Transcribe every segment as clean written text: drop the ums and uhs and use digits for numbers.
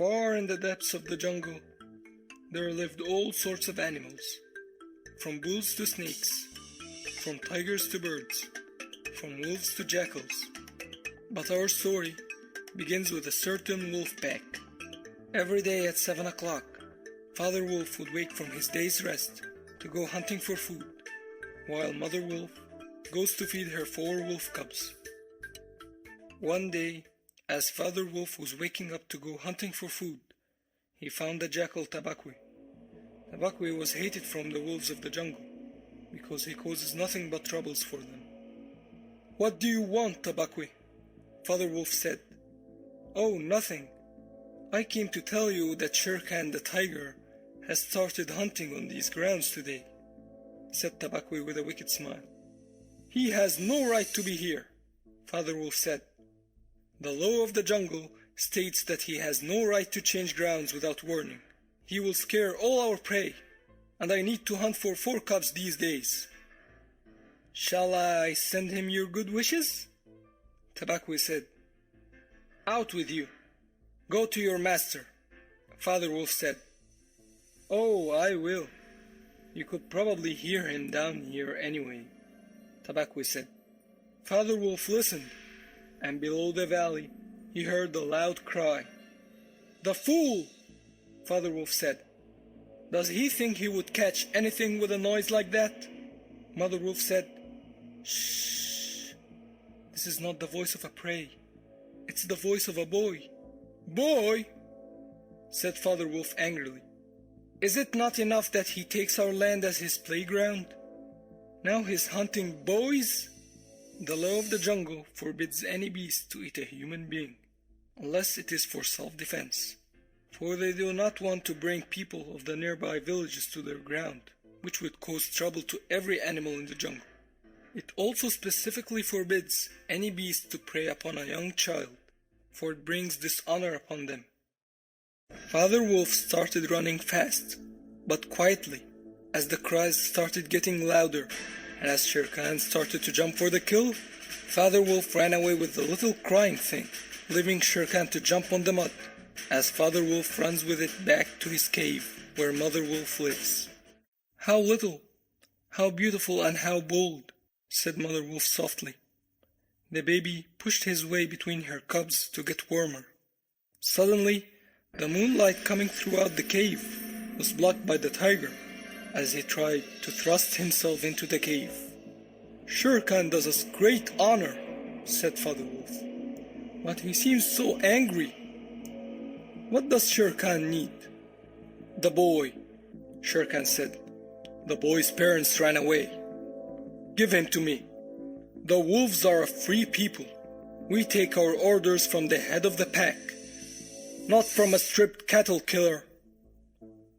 Far in the depths of the jungle, there lived all sorts of animals, from wolves to snakes, from tigers to birds, from wolves to jackals. But our story begins with a certain wolf pack. Every day at 7 o'clock, Father Wolf would wake from his day's rest to go hunting for food, while Mother Wolf goes to feed her 4 wolf cubs. One day, as Father Wolf was waking up to go hunting for food, he found the jackal Tabaqui. Tabaqui was hated from the wolves of the jungle because he causes nothing but troubles for them. "What do you want, Tabaqui?" Father Wolf said. "Oh, nothing. I came to tell you that Shere Khan the tiger has started hunting on these grounds today," said Tabaqui with a wicked smile. "He has no right to be here," Father Wolf said. "The law of the jungle states that he has no right to change grounds without warning. He will scare all our prey, and I need to hunt for 4 cubs these days." "Shall I send him your good wishes?" Tabaqui said. "Out with you. Go to your master," Father Wolf said. "Oh, I will. You could probably hear him down here anyway," Tabaqui said. Father Wolf listened, and below the valley he heard a loud cry. "The fool!" Father Wolf said. "Does he think he would catch anything with a noise like that?" Mother Wolf said. "Shh! This is not the voice of a prey. It's the voice of a boy." "Boy?" said Father Wolf angrily. "Is it not enough that he takes our land as his playground? Now he's hunting boys?" The law of the jungle forbids any beast to eat a human being, unless it is for self-defense, for they do not want to bring people of the nearby villages to their ground, which would cause trouble to every animal in the jungle. It also specifically forbids any beast to prey upon a young child, for it brings dishonor upon them. Father Wolf started running fast, but quietly, as the cries started getting louder, and as Shere Khan started to jump for the kill, Father Wolf ran away with the little crying thing, leaving Shere Khan to jump on the mud, as Father Wolf runs with it back to his cave where Mother Wolf lives. "How little, how beautiful and how bold," said Mother Wolf softly. The baby pushed his way between her cubs to get warmer. Suddenly, the moonlight coming throughout the cave was blocked by the tiger as he tried to thrust himself into the cave. "Shere Khan does us great honor," said Father Wolf, "but he seems so angry. What does Shere Khan need?" "The boy," Shere Khan said. "The boy's parents ran away. Give him to me. The wolves are a free people. We take our orders from the head of the pack, not from a stripped cattle killer."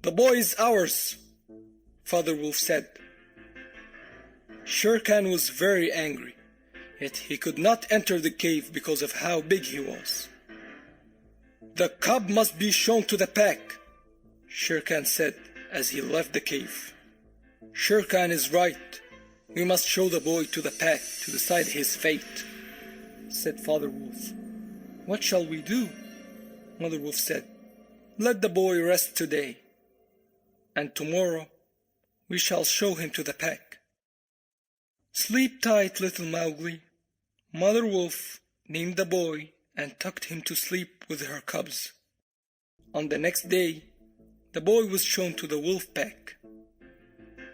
"The boy is ours," Father Wolf said. Shere Khan was very angry, yet he could not enter the cave because of how big he was. "The cub must be shown to the pack," Shere Khan said as he left the cave. "Shere Khan is right. We must show the boy to the pack to decide his fate," said Father Wolf. "What shall we do?" Mother Wolf said. "Let the boy rest today, and tomorrow we shall show him to the pack." "Sleep tight, little Mowgli." Mother Wolf named the boy and tucked him to sleep with her cubs. On the next day, the boy was shown to the wolf pack.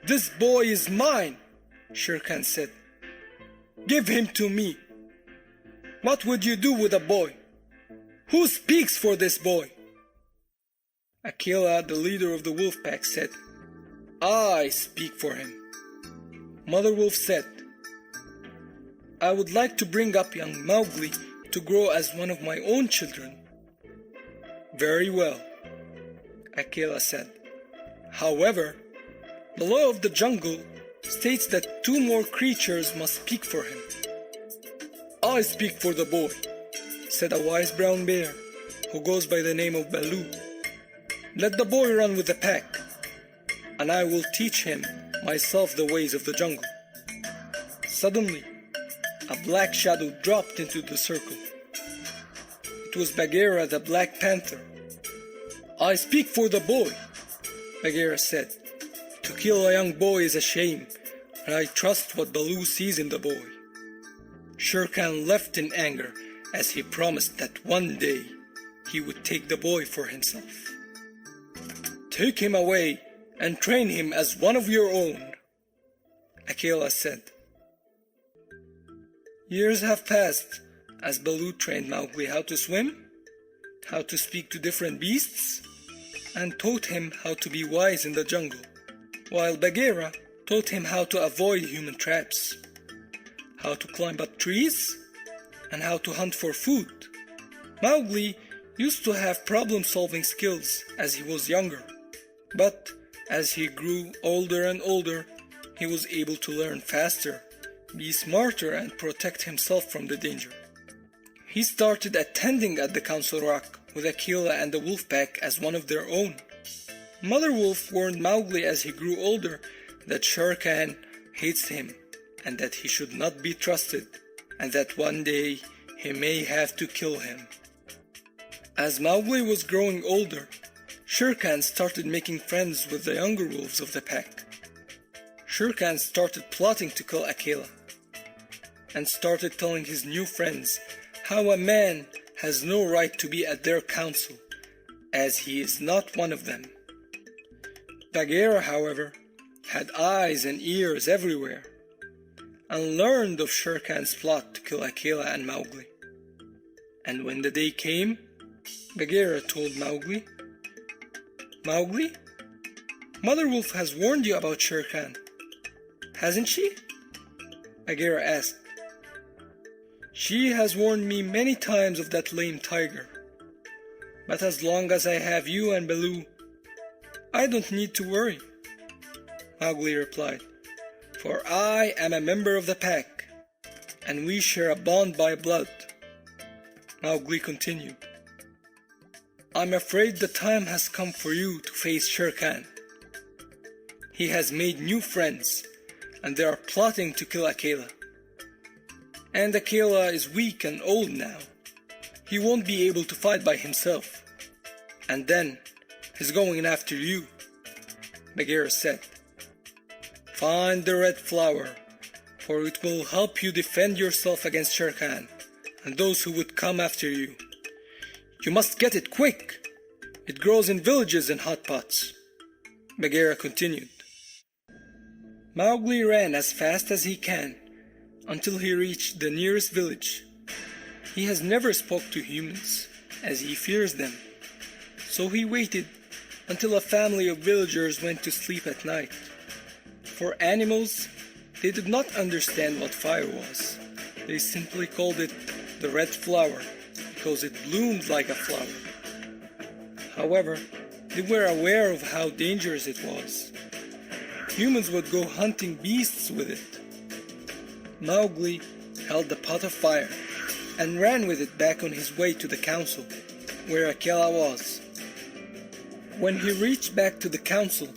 "This boy is mine," Shere Khan said. "Give him to me." "What would you do with a boy? Who speaks for this boy?" Akela, the leader of the wolf pack, said, "I speak for him." Mother Wolf said, "I would like to bring up young Mowgli to grow as one of my own children." "Very well," Akela said. "However, the law of the jungle states that 2 more creatures must speak for him." "I speak for the boy," said a wise brown bear who goes by the name of Baloo. "Let the boy run with the pack, and I will teach him myself the ways of the jungle." Suddenly, a black shadow dropped into the circle. It was Bagheera the Black Panther, I speak for the boy, Bagheera said. To kill a young boy is a shame, and I trust what Baloo sees in the boy. Shere Khan left in anger as he promised that one day he would take the boy for himself. Take him away and train him as one of your own, Akela said. Years have passed as Baloo trained Mowgli how to swim, how to speak to different beasts, and taught him how to be wise in the jungle, while Bagheera taught him how to avoid human traps, how to climb up trees, and how to hunt for food. Mowgli used to have problem-solving skills as he was younger, but as he grew older and older, he was able to learn faster, be smarter, and protect himself from the danger. He started attending at the Council Rock with Akela and the wolf pack as one of their own. Mother Wolf warned Mowgli as he grew older that Shere Khan hates him and that he should not be trusted, and that one day he may have to kill him. As Mowgli was growing older, Shere Khan started making friends with the younger wolves of the pack. Shere Khan started plotting to kill Akela, and started telling his new friends how a man has no right to be at their council, as he is not one of them. Bagheera, however, had eyes and ears everywhere, and learned of Shere Khan's plot to kill Akela and Mowgli. And when the day came, Bagheera told Mowgli, "Mowgli, Mother Wolf has warned you about Shere Khan, hasn't she?" Bagheera asked. "She has warned me many times of that lame tiger. But as long as I have you and Baloo, I don't need to worry," Mowgli replied. "For I am a member of the pack, and we share a bond by blood." Mowgli continued, "I'm afraid the time has come for you to face Shere Khan. He has made new friends, and they are plotting to kill Akela. And Akela is weak and old now. He won't be able to fight by himself. And then he's going after you," Bagheera said. "Find the red flower, for it will help you defend yourself against Shere Khan and those who would come after you. You must get it quick. It grows in villages and hot pots," Bagheera continued. Mowgli ran as fast as he can until he reached the nearest village. He has never spoke to humans, as he fears them. So he waited until a family of villagers went to sleep at night. For animals, they did not understand what fire was. They simply called it the red flower because it bloomed like a flower. However, they were aware of how dangerous it was. Humans would go hunting beasts with it. Mowgli held the pot of fire and ran with it back on his way to the council, where Akela was. When he reached back to the council,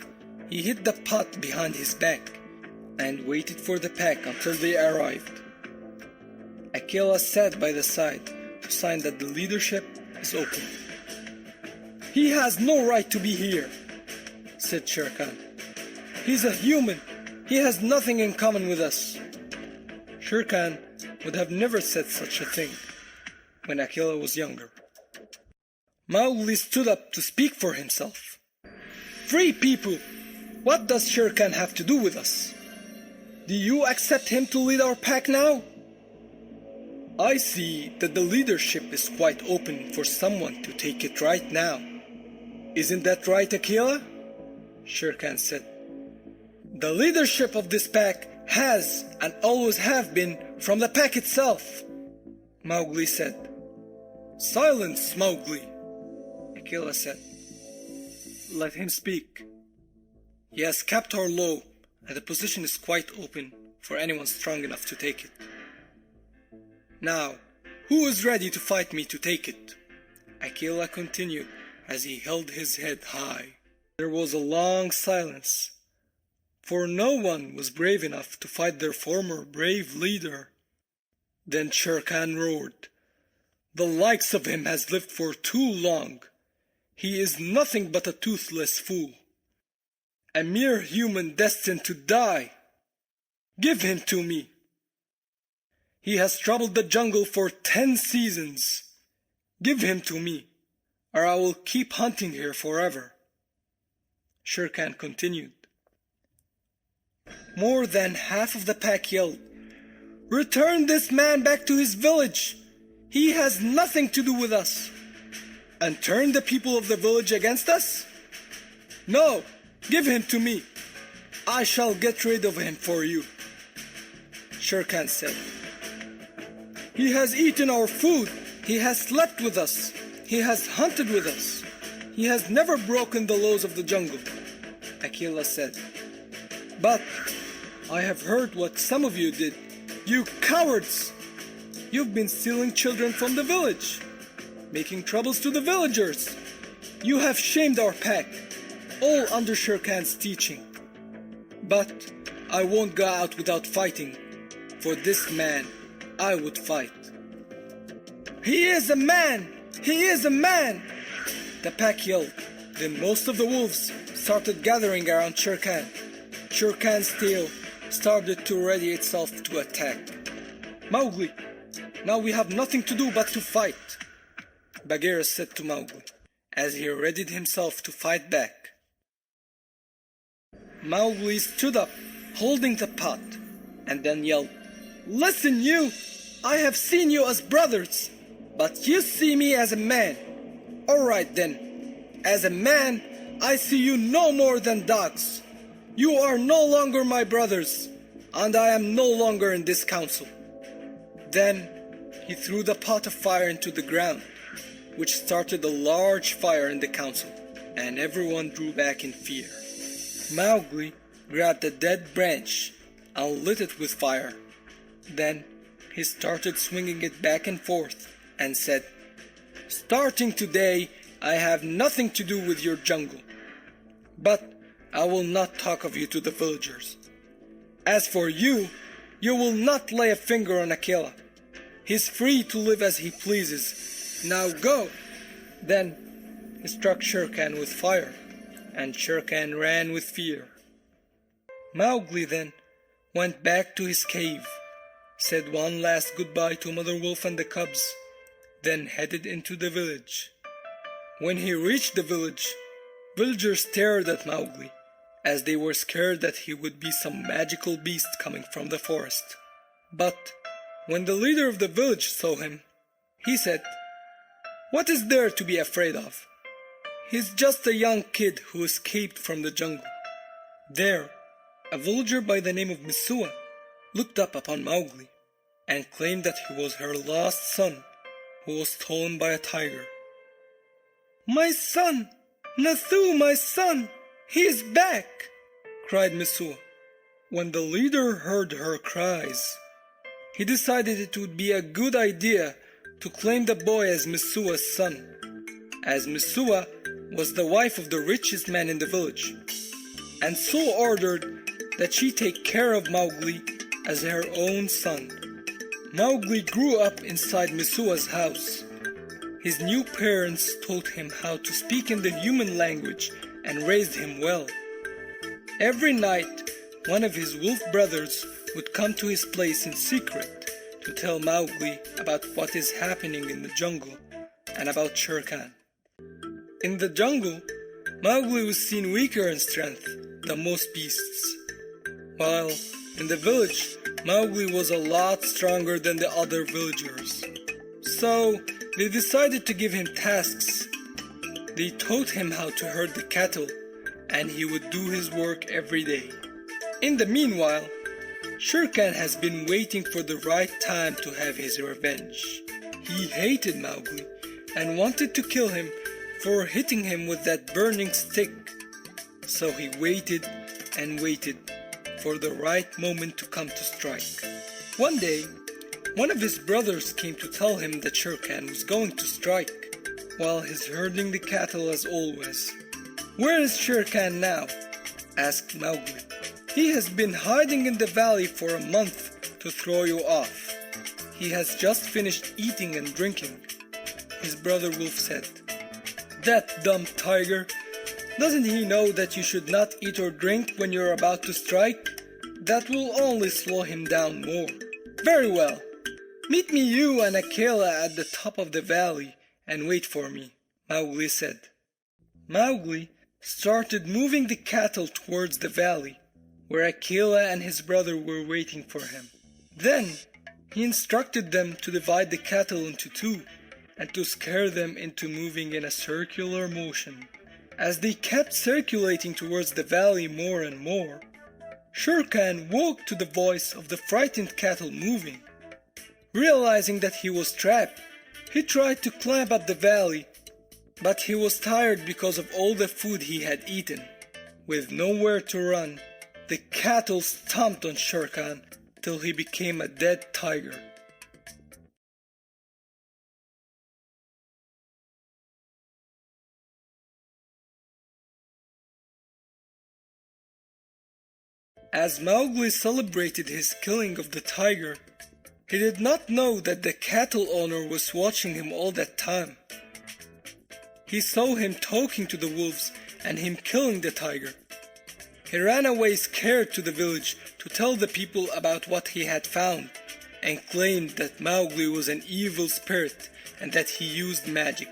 he hid the pot behind his back and waited for the pack until they arrived. Akela sat by the side to sign that the leadership is open. "He has no right to be here," said Shere Khan. "He's a human. He has nothing in common with us." Shere Khan would have never said such a thing when Akela was younger. Mowgli stood up to speak for himself. "Free people! What does Shere Khan have to do with us? Do you accept him to lead our pack now?" "I see that the leadership is quite open for someone to take it right now. Isn't that right, Akela?" Shere Khan said. "The leadership of this pack has and always have been from the pack itself," Mowgli said. "Silence, Mowgli," Akela said. "Let him speak. He has kept our law, and the position is quite open for anyone strong enough to take it. Now, who is ready to fight me to take it?" Akela continued as he held his head high. There was a long silence, for no one was brave enough to fight their former brave leader. Then Shere Khan roared, "The likes of him has lived for too long. He is nothing but a toothless fool, a mere human destined to die. Give him to me. He has troubled the jungle for 10 seasons. Give him to me, or I will keep hunting here forever. Shere Khan continued. More than half of the pack yelled, Return this man back to his village. He has nothing to do with us. And turn the people of the village against us? No, give him to me. I shall get rid of him for you. Shere Khan said, He has eaten our food. He has slept with us. He has hunted with us. He has never broken the laws of the jungle. Akela said, But I have heard what some of you did. You cowards! You've been stealing children from the village, making troubles to the villagers. You have shamed our pack, all under Shere Khan's teaching. But I won't go out without fighting. For this man, I would fight. He is a man! He is a man! The pack yelled. Then most of the wolves started gathering around Shere Khan. Shere Khan's tail started to ready itself to attack. Mowgli, now we have nothing to do but to fight, Bagheera said to Mowgli, as he readied himself to fight back. Mowgli stood up, holding the pot, and then yelled, Listen, you! I have seen you as brothers, but you see me as a man. All right then. As a man, I see you no more than dogs. You are no longer my brothers, and I am no longer in this council. Then he threw the pot of fire into the ground, which started a large fire in the council, and everyone drew back in fear. Mowgli grabbed a dead branch and lit it with fire. Then he started swinging it back and forth and said, Starting today, I have nothing to do with your jungle. But I will not talk of you to the villagers. As for you, you will not lay a finger on Akela. He's free to live as he pleases. Now go! Then he struck Shere Khan with fire, and Shere Khan ran with fear. Mowgli then went back to his cave, said one last goodbye to Mother Wolf and the cubs, then headed into the village. When he reached the village, villagers stared at Mowgli, as they were scared that he would be some magical beast coming from the forest. But when the leader of the village saw him, he said, What is there to be afraid of? He's just a young kid who escaped from the jungle. There, a villager by the name of Messua looked up upon Mowgli and claimed that he was her lost son, who was stolen by a tiger. My son! Nathu, my son! He is back! Cried Messua. When the leader heard her cries, he decided it would be a good idea to claim the boy as Messua's son, as Messua was the wife of the richest man in the village, and so ordered that she take care of Mowgli as her own son. Mowgli grew up inside Messua's house. His new parents taught him how to speak in the human language and raised him well. Every night, one of his wolf brothers would come to his place in secret to tell Mowgli about what is happening in the jungle and about Shere Khan. In the jungle, Mowgli was seen weaker in strength than most beasts, while in the village, Mowgli was a lot stronger than the other villagers. So they decided to give him tasks. They taught him how to herd the cattle, and he would do his work every day. In the meanwhile, Shere Khan has been waiting for the right time to have his revenge. He hated Mowgli and wanted to kill him for hitting him with that burning stick. So he waited and waited for the right moment to come to strike. One day, one of his brothers came to tell him that Shere Khan was going to strike, while he's herding the cattle as always. Where is Shere Khan now? Asked Mowgli. He has been hiding in the valley for a month to throw you off. He has just finished eating and drinking, his brother Wolf said. That dumb tiger! Doesn't he know that you should not eat or drink when you're about to strike? That will only slow him down more. Very well. Meet me, you and Akela, at the top of the valley and wait for me, Mowgli said. Mowgli started moving the cattle towards the valley, where Akela and his brother were waiting for him. Then he instructed them to divide the cattle into two and to scare them into moving in a circular motion. As they kept circulating towards the valley more and more, Shere Khan woke to the voice of the frightened cattle moving. Realizing that he was trapped, he tried to climb up the valley, but he was tired because of all the food he had eaten. With nowhere to run, the cattle stomped on Shere Khan till he became a dead tiger. As Mowgli celebrated his killing of the tiger, he did not know that the cattle owner was watching him all that time. He saw him talking to the wolves and him killing the tiger. He ran away scared to the village to tell the people about what he had found and claimed that Mowgli was an evil spirit and that he used magic.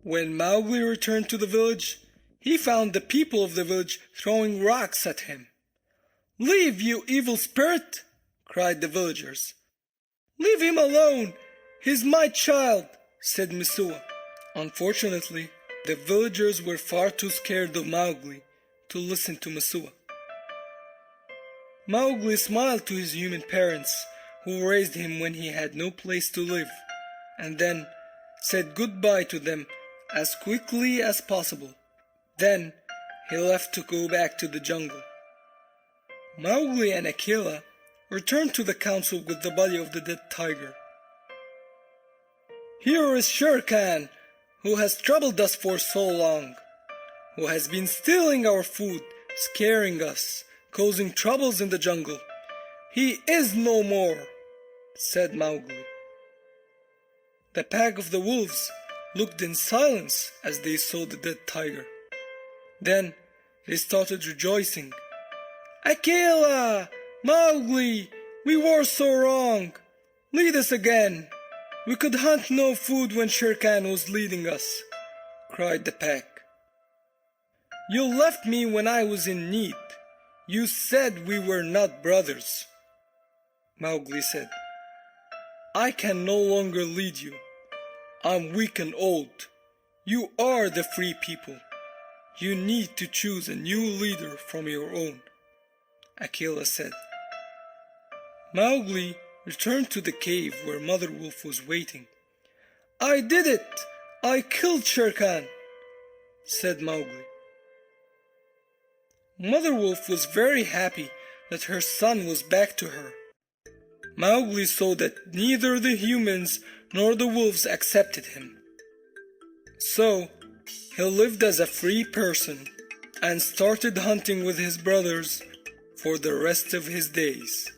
When Mowgli returned to the village, he found the people of the village throwing rocks at him. "Leave, you evil spirit!" cried the villagers. "Leave him alone! He's my child!" said Messua. Unfortunately, the villagers were far too scared of Mowgli to listen to Messua. Mowgli smiled to his human parents, who raised him when he had no place to live, and then said goodbye to them as quickly as possible. Then he left to go back to the jungle. Mowgli and Akela returned to the council with the body of the dead tiger. "Here is Shere Khan, who has troubled us for so long, who has been stealing our food, scaring us, causing troubles in the jungle. He is no more," said Mowgli. The pack of the wolves looked in silence as they saw the dead tiger. Then they started rejoicing. "Akela! Mowgli! We were so wrong! Lead us again! We could hunt no food when Shere Khan was leading us," cried the pack. "You left me when I was in need. You said we were not brothers," Mowgli said. "I can no longer lead you. I'm weak and old. You are the free people. You need to choose a new leader from your own," Akela said. Mowgli returned to the cave where Mother Wolf was waiting. "I did it! I killed Shere Khan," said Mowgli. Mother Wolf was very happy that her son was back to her. Mowgli saw that neither the humans nor the wolves accepted him. So he lived as a free person and started hunting with his brothers for the rest of his days.